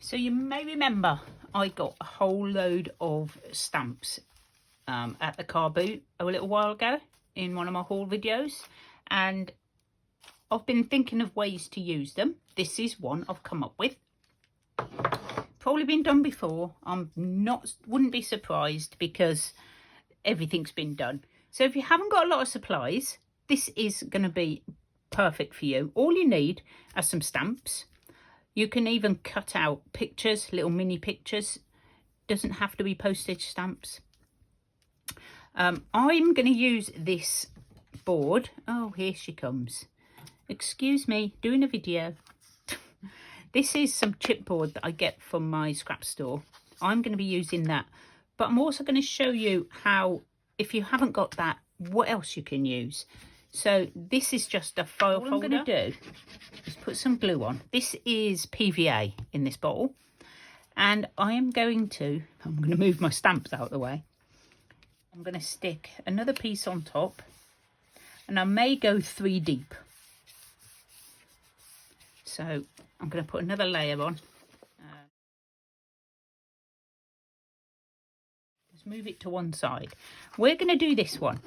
So you may remember I got a whole load of stamps at the car boot a little while ago in one of my haul videos, and I've been thinking of ways to use them. This is one I've come up with. Probably been done before. Wouldn't be surprised because everything's been done. So if you haven't got a lot of supplies, this is going to be perfect for you. All you need are some stamps. You can even cut out pictures, little mini pictures. Doesn't have to be postage stamps. I'm going to use this board. Oh, here she comes. Excuse me, doing a video. This is some chipboard that I get from my scrap store. I'm going to be using that. But I'm also going to show you how, if you haven't got that, what else you can use. So this is just a file folder. What I'm going to do is put some glue on. This is PVA in this bottle. And I'm going to move my stamps out of the way. I'm going to stick another piece on top. And I may go 3 deep. So I'm going to put another layer on. Just move it to one side. We're going to do this one.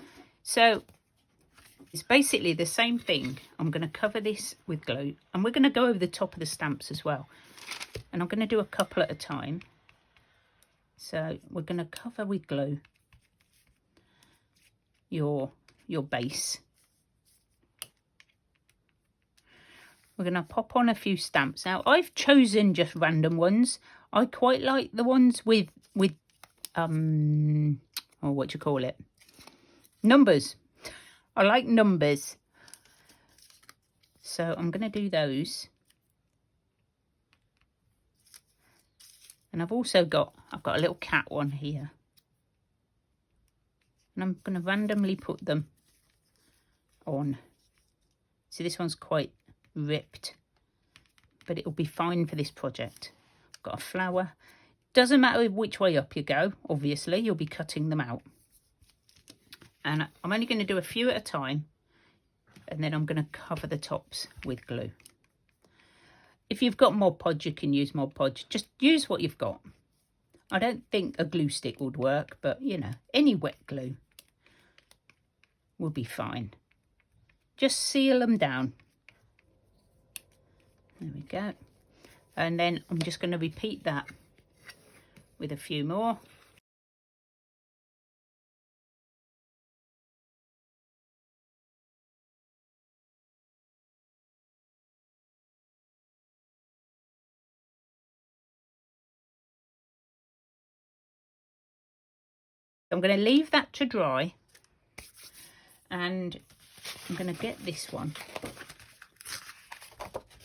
So it's basically the same thing. I'm going to cover this with glue, and we're going to go over the top of the stamps as well. And I'm going to do a couple at a time. So we're going to cover with glue your base. We're going to pop on a few stamps. Now, I've chosen just random ones. I quite like the ones with oh, what do you call it? Numbers. I like numbers. So I'm going to do those. And I've got a little cat one here. And I'm going to randomly put them on. See, this one's quite ripped, but it'll be fine for this project. I've got a flower. Doesn't matter which way up you go, obviously, you'll be cutting them out. And I'm only going to do a few at a time, and then I'm going to cover the tops with glue. If you've got Mod Podge, you can use Mod Podge. Just use what you've got. I don't think a glue stick would work, but you know, any wet glue will be fine. Just seal them down. There we go. And then I'm just going to repeat that with a few more. I'm going to leave that to dry, and I'm going to get this one.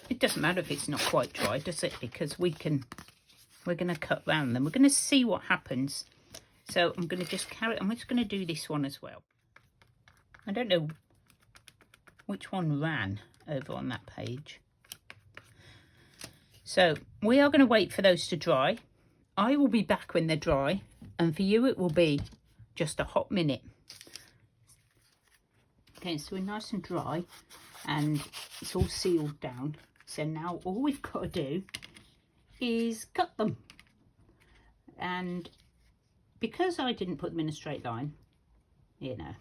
It doesn't matter if it's not quite dry, does it? Because we're going to cut round them. We're going to see what happens. So I'm going to just carry. I'm just going to do this one as well. I don't know which one ran over on that page. So we are going to wait for those to dry. I will be back when they're dry, and for you it will be just a hot minute. Okay, so we're nice and dry and it's all sealed down. So now all we've got to do is cut them. And because I didn't put them in a straight line, you know,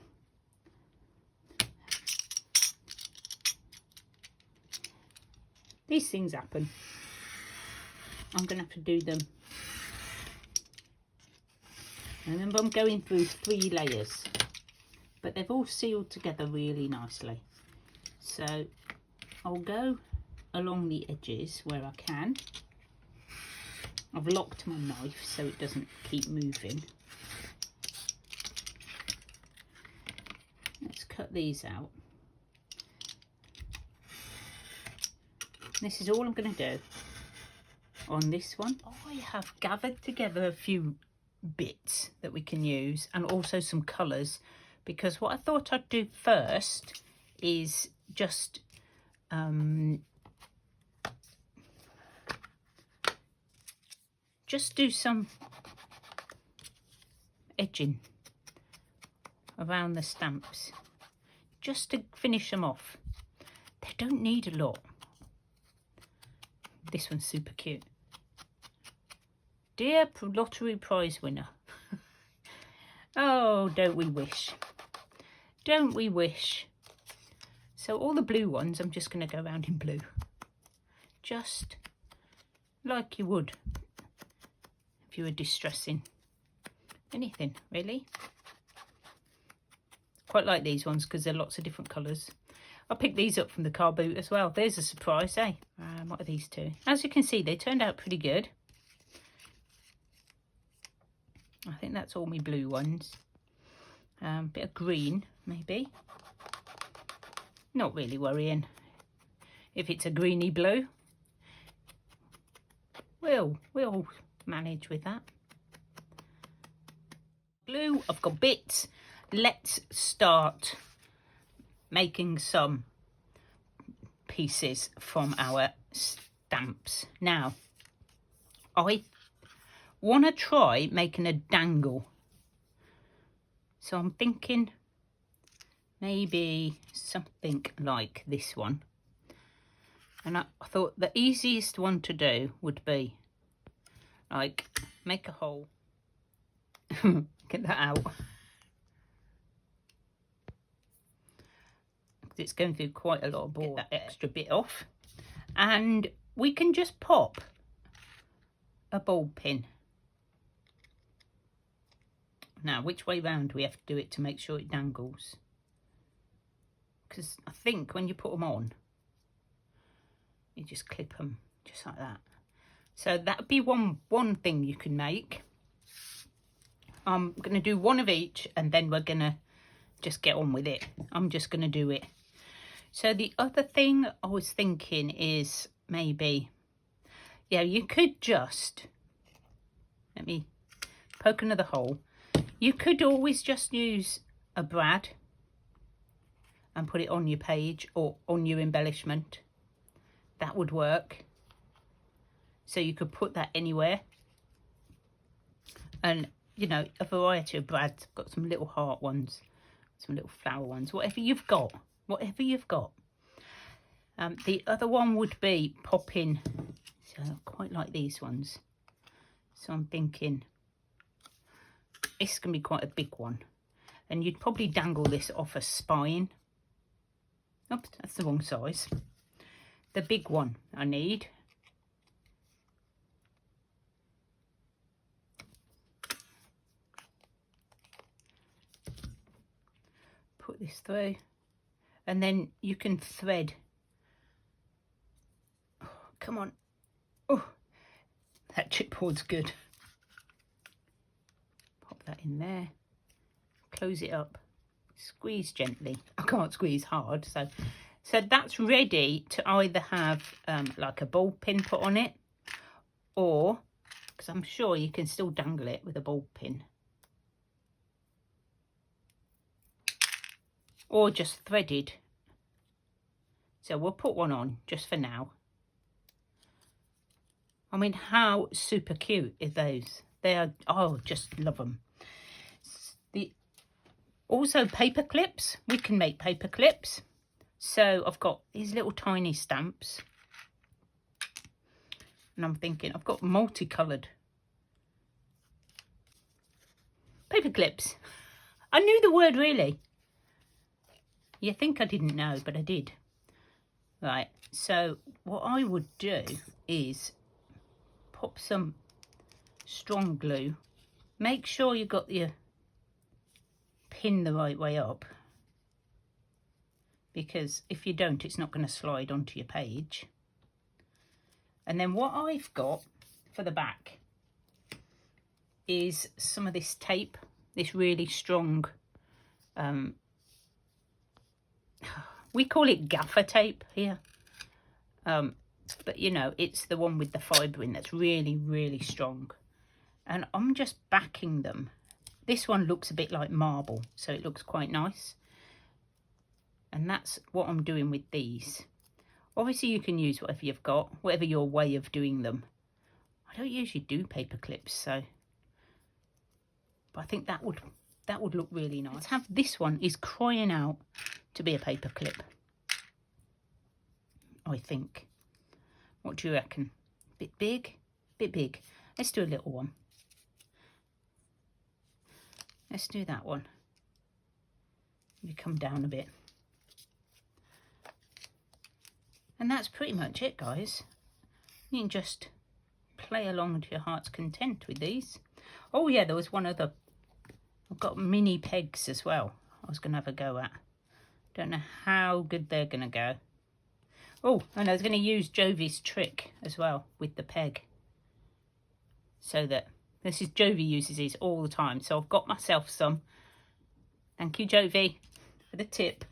these things happen. I'm going to have to do them. Remember, I'm going through 3 layers, but they've all sealed together really nicely. So I'll go along the edges where I can. I've locked my knife so it doesn't keep moving. Let's cut these out. This is all I'm going to do on this one. I have gathered together a few bits that we can use, and also some colours, because what I thought I'd do first is just do some edging around the stamps just to finish them off. They don't need a lot. This one's super cute. Dear lottery prize winner. Oh, don't we wish? Don't we wish? So all the blue ones, I'm just going to go around in blue. Just like you would if you were distressing anything, really. Quite like these ones because they're lots of different colours. I picked these up from the car boot as well. There's a surprise, eh? What are these two? As you can see, they turned out pretty good. I think that's all my blue ones. Bit of green, maybe. Not really worrying if it's a greeny blue. We'll manage with that. Glue, I've got bits. Let's start making some pieces from our stamps. Now, I want to try making a dangle. So I'm thinking maybe something like this one. And I thought the easiest one to do would be like make a hole. Get that out. It's going through quite a lot of board. Get that extra bit off. And we can just pop a ball pin. Now, which way round do we have to do it to make sure it dangles? Because I think when you put them on, you just clip them just like that. So that would be one thing you can make. I'm going to do one of each and then we're going to just get on with it. I'm just going to do it. So the other thing I was thinking is maybe, yeah, you could just, let me poke another hole. You could always just use a brad and put it on your page or on your embellishment. That would work. So you could put that anywhere. And, you know, a variety of brads. I've got some little heart ones, some little flower ones, whatever you've got. Whatever you've got. The other one would be popping, so I quite like these ones. So I'm thinking this can be quite a big one. And you'd probably dangle this off a spine. Oops, that's the wrong size. The big one I need. Put this through. And then you can thread. Oh, come on. Oh, that chipboard's good. Pop that in there. Close it up. Squeeze gently. I can't squeeze hard. So that's ready to either have like a ball pin put on it. Or, because I'm sure you can still dangle it with a ball pin. Or just threaded. So we'll put one on just for now. I mean, how super cute are those? They are, oh, just love them. Also paper clips. We can make paper clips. So I've got these little tiny stamps. And I'm thinking, I've got multicoloured paper clips. I knew the word really. You think I didn't know, but I did. Right, so what I would do is pop some strong glue. Make sure you got your pin the right way up. Because if you don't, it's not going to slide onto your page. And then what I've got for the back is some of this tape, this really strong, we call it gaffer tape here. But you know, it's the one with the fibre in that's really, really strong. And I'm just backing them. This one looks a bit like marble, so it looks quite nice. And that's what I'm doing with these. Obviously you can use whatever you've got, whatever your way of doing them. I don't usually do paper clips, so, but I think that would look really nice. Let's have this one is crying out to be a paper clip. I think. What do you reckon? Bit big? Bit big. Let's do a little one. Let's do that one. You come down a bit. And that's pretty much it, guys. You can just play along to your heart's content with these. Oh yeah, there was one other. I've got mini pegs as well. I was going to have a go at. Don't know how good they're going to go. Oh, and I was going to use Jovi's trick as well with the peg. So that, this is Jovi uses these all the time. So I've got myself some. Thank you, Jovi, for the tip.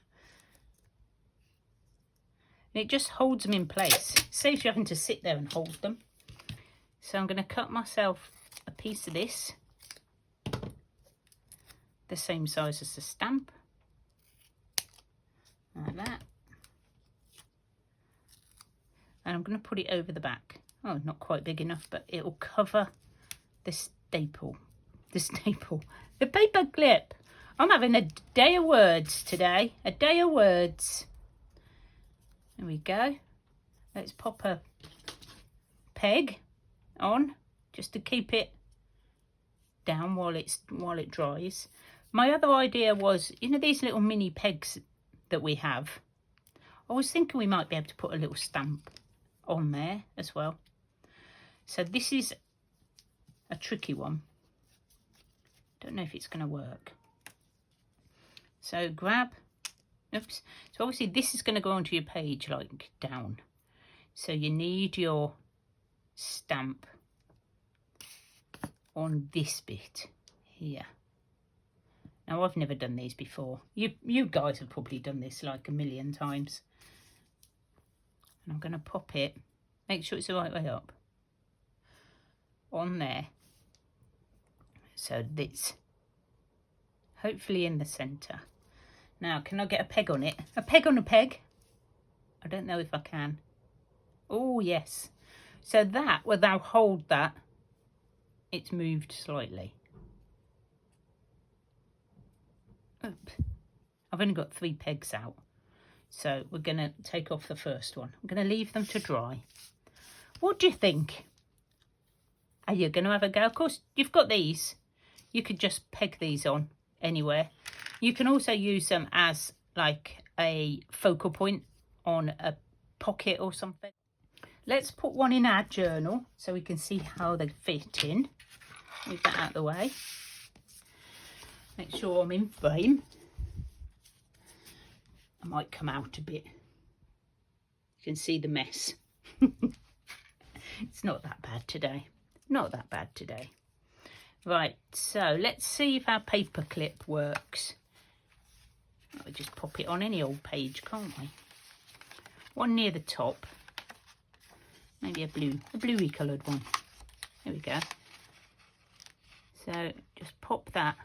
And it just holds them in place. Saves you having to sit there and hold them. So I'm going to cut myself a piece of this. The same size as the stamp. Like that. And I'm going to put it over the back. Oh, not quite big enough, but it'll cover the staple. The paper clip. I'm having a day of words today. A day of words. There we go. Let's pop a peg on just to keep it down while it dries. My other idea was, you know, these little mini pegs that we have. I was thinking we might be able to put a little stamp on there as well. So this is a tricky one. Don't know if it's going to work. So grab. Oops. So obviously this is going to go onto your page like down. So you need your stamp on this bit here. Now I've never done these before. You guys have probably done this like a million times. And I'm going to pop it. Make sure it's the right way up. On there. So this. Hopefully in the centre. Now, can I get a peg on it? A peg on a peg? I don't know if I can. Oh, yes. So that, will now hold that. It's moved slightly. Oops. I've only got 3 pegs out. So we're going to take off the first one. I'm going to leave them to dry. What do you think? Are you going to have a go? Of course, you've got these. You could just peg these on anywhere. You can also use them as like a focal point on a pocket or something. Let's put one in our journal so we can see how they fit in. Move that out of the way. Make sure I'm in frame. I might come out a bit. You can see the mess. It's not that bad today. Not that bad today. Right, so let's see if our paper clip works. I'll just pop it on any old page, can't we? One near the top. Maybe a bluey coloured one. There we go. So just pop that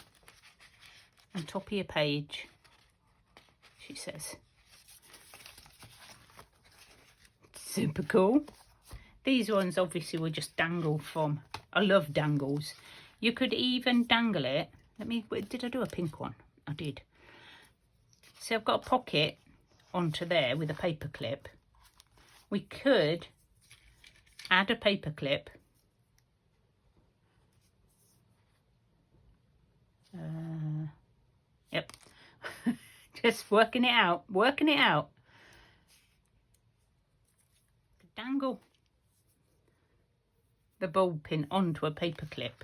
on top of your page, she says. Super cool. These ones obviously will just dangle from. I love dangles. You could even dangle it. Did I do a pink one? I did. So I've got a pocket onto there with a paper clip. We could add a paper clip. Yep. Just working it out. Dangle the bulb pin onto a paper clip.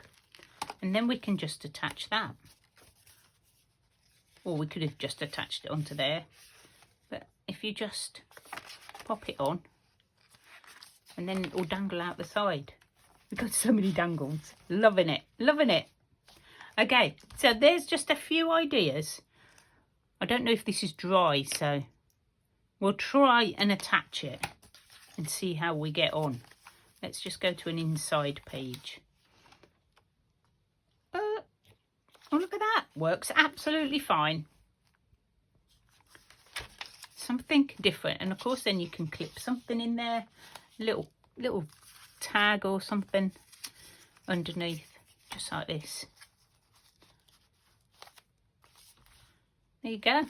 And then we can just attach that. Or we could have just attached it onto there. But if you just pop it on, and then it will dangle out the side. We've got so many dangles. Loving it. Loving it. Okay, so there's just a few ideas. I don't know if this is dry, so we'll try and attach it and see how we get on. Let's just go to an inside page. Oh, look at that. Works absolutely fine. Something different. And of course, then you can clip something in there. Little tag or something underneath. Just like this. There you go.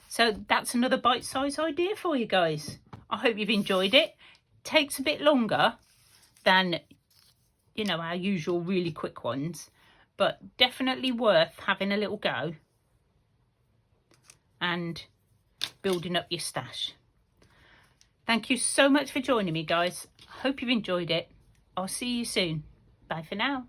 So that's another bite-sized idea for you guys. I hope you've enjoyed it. Takes a bit longer than you know, our usual really quick ones, but definitely worth having a little go and building up your stash. Thank you so much for joining me, guys. Hope you've enjoyed it. I'll see you soon. Bye for now.